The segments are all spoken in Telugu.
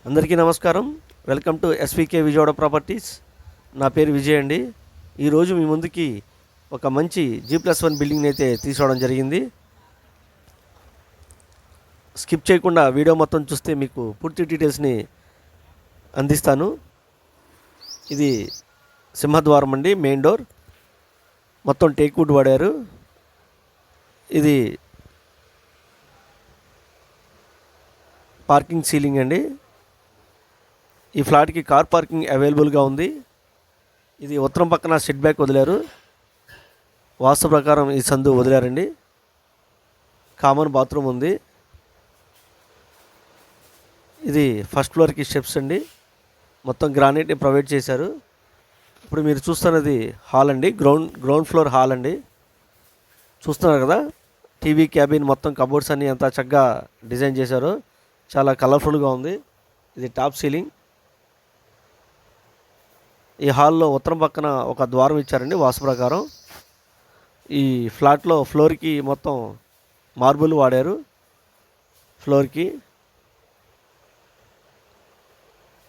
అందరికీ నమస్కారం. Welcome to SVK Vijayawada properties. నా పేరు విజయ్ అండి. ఈరోజు మీ ముందుకి ఒక మంచి G+1 బిల్డింగ్ని అయితే తీసుకోవడం జరిగింది. స్కిప్ చేయకుండా వీడియో మొత్తం చూస్తే మీకు పూర్తి డీటెయిల్స్ని అందిస్తాను. ఇది సింహద్వారం అండి, మెయిన్ డోర్ మొత్తం టేక్ వుడ్ వాడారు. ఇది పార్కింగ్ సీలింగ్ అండి. ఈ ఫ్లాట్కి కార్ పార్కింగ్ అవైలబుల్గా ఉంది. ఇది ఉత్తరం పక్కన సెట్ బ్యాక్ వదిలారు. వాస్తు ప్రకారం ఈ సందు వదిలారండి. కామన్ బాత్రూమ్ ఉంది. ఇది ఫస్ట్ ఫ్లోర్కి స్టెప్స్ అండి. మొత్తం గ్రానైట్ని ప్రొవైడ్ చేశారు. ఇప్పుడు మీరు చూస్తున్నది హాల్ అండి, గ్రౌండ్ ఫ్లోర్ హాల్ అండి. చూస్తున్నారు కదా, టీవీ క్యాబిన్ మొత్తం కబోర్డ్స్ అన్నీ ఎంత చక్కగా డిజైన్ చేశారో, చాలా కలర్ఫుల్గా ఉంది. ఇది టాప్ సీలింగ్. ఈ హాల్లో ఉత్తరం పక్కన ఒక ద్వారం ఇచ్చారండి వాస్తు ప్రకారం. ఈ ఫ్లాట్లో ఫ్లోర్కి మొత్తం మార్బుల్ వాడారు. ఫ్లోర్కి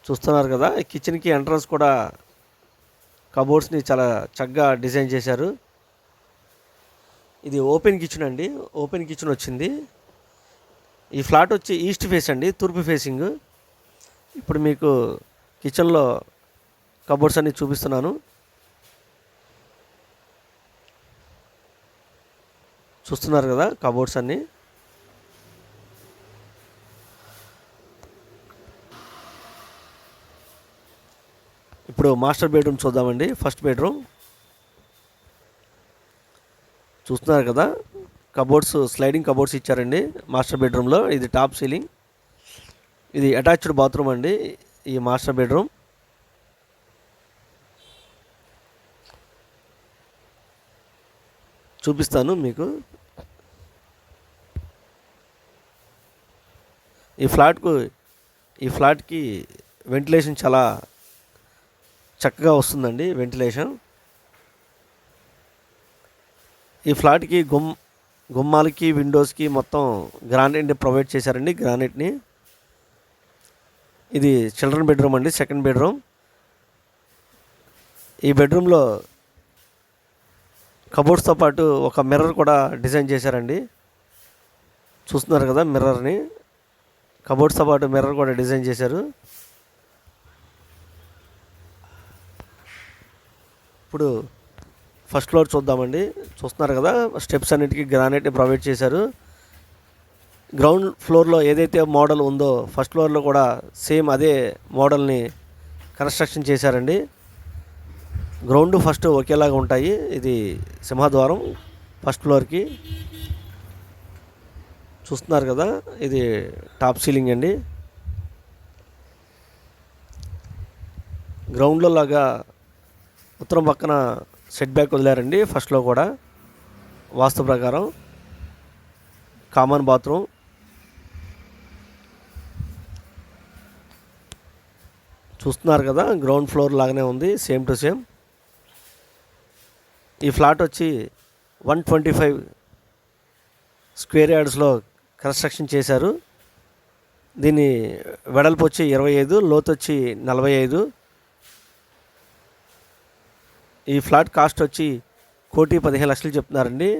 చూస్తున్నారు కదా, కిచెన్కి ఎంట్రన్స్ కూడా కబోర్డ్స్ని చాలా చక్కగా డిజైన్ చేశారు. ఇది ఓపెన్ కిచెన్ అండి, ఓపెన్ కిచెన్ వచ్చింది. ఈ ఫ్లాట్ వచ్చి ఈస్ట్ ఫేస్ అండి, తూర్పు ఫేసింగ్. ఇప్పుడు మీకు కిచెన్లో కబోర్డ్స్ అన్ని చూపిస్తున్నాను. చూస్తున్నారు కదా కబోర్డ్స్ అన్నీ. ఇప్పుడు మాస్టర్ బెడ్రూమ్ చూద్దామండి. ఫస్ట్ బెడ్రూమ్ చూస్తున్నారు కదా, కబోర్డ్స్ స్లైడింగ్ కబోర్డ్స్ ఇచ్చారండి మాస్టర్ బెడ్రూమ్లో. ఇది టాప్ సీలింగ్. ఇది అటాచ్డ్ బాత్రూమ్ అండి. ఈ మాస్టర్ బెడ్రూమ్ చూపిస్తాను మీకు. ఈ ఫ్లాట్కి వెంటిలేషన్ చాలా చక్కగా వస్తుందండి. వెంటిలేషన్ ఈ ఫ్లాట్కి గుమ్మాలకి విండోస్కి మొత్తం గ్రానైట్ని ప్రొవైడ్ చేశారండి, గ్రానైట్ని. ఇది చిల్డ్రన్ బెడ్రూమ్ అండి, సెకండ్ బెడ్రూమ్. ఈ బెడ్రూమ్లో కబోర్డ్స్తో పాటు ఒక మిర్రర్ కూడా డిజైన్ చేశారండి. చూస్తున్నారు కదా మిర్రర్ని, కబోర్డ్స్తో పాటు మిర్రర్ కూడా డిజైన్ చేశారు. ఇప్పుడు ఫస్ట్ ఫ్లోర్ చూద్దామండి. చూస్తున్నారు కదా, స్టెప్స్ అన్నిటికీ గ్రానైట్ని ప్రొవైడ్ చేశారు. గ్రౌండ్ ఫ్లోర్లో ఏదైతే మోడల్ ఉందో ఫస్ట్ ఫ్లోర్లో కూడా సేమ్ అదే మోడల్ని కన్స్ట్రక్షన్ చేశారండి. గ్రౌండ్ ఫస్ట్ ఒకేలాగా ఉంటాయి. ఇది సింహద్వారం ఫస్ట్ ఫ్లోర్కి. చూస్తున్నారు కదా, ఇది టాప్ సీలింగ్ అండి. గ్రౌండ్లో లాగా ఉత్తరం పక్కన సెట్ బ్యాక్ వదిలారండి ఫస్ట్లో కూడా వాస్తు ప్రకారం. కామన్ బాత్రూమ్ చూస్తున్నారు కదా, గ్రౌండ్ ఫ్లోర్ లాగానే ఉంది, సేమ్ టు సేమ్. ఈ ఫ్లాట్ వచ్చి 125 స్క్వేర్ యార్డ్స్లో కన్స్ట్రక్షన్ చేశారు. దీని వెడల్పు వచ్చి 25, లోతు వచ్చి 45. ఈ ఫ్లాట్ కాస్ట్ వచ్చి 1,15,00,000 చెప్తున్నారండి.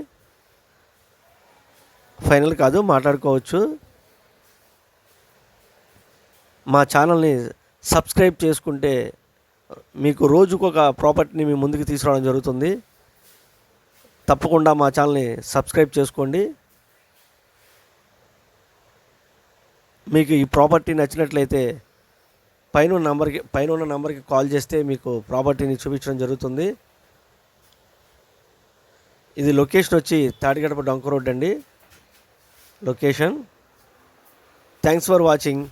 ఫైనల్ కాదు, మాట్లాడుకోవచ్చు. మా ఛానల్ని సబ్స్క్రైబ్ చేసుకుంటే మీకు రోజుకొక ప్రాపర్టీని మీ ముందుకు తీసుకురావడం జరుగుతుంది. తప్పకుండా మా ఛానల్ని సబ్స్క్రైబ్ చేసుకోండి. మీకు ఈ ప్రాపర్టీ నచ్చినట్లయితే పైన ఉన్న నంబర్కి కాల్ చేస్తే మీకు ప్రాపర్టీని చూపించడం జరుగుతుంది. ఇది లొకేషన్ వచ్చి తాడిగడప డొంక రోడ్ అండి లొకేషన్. Thanks for watching.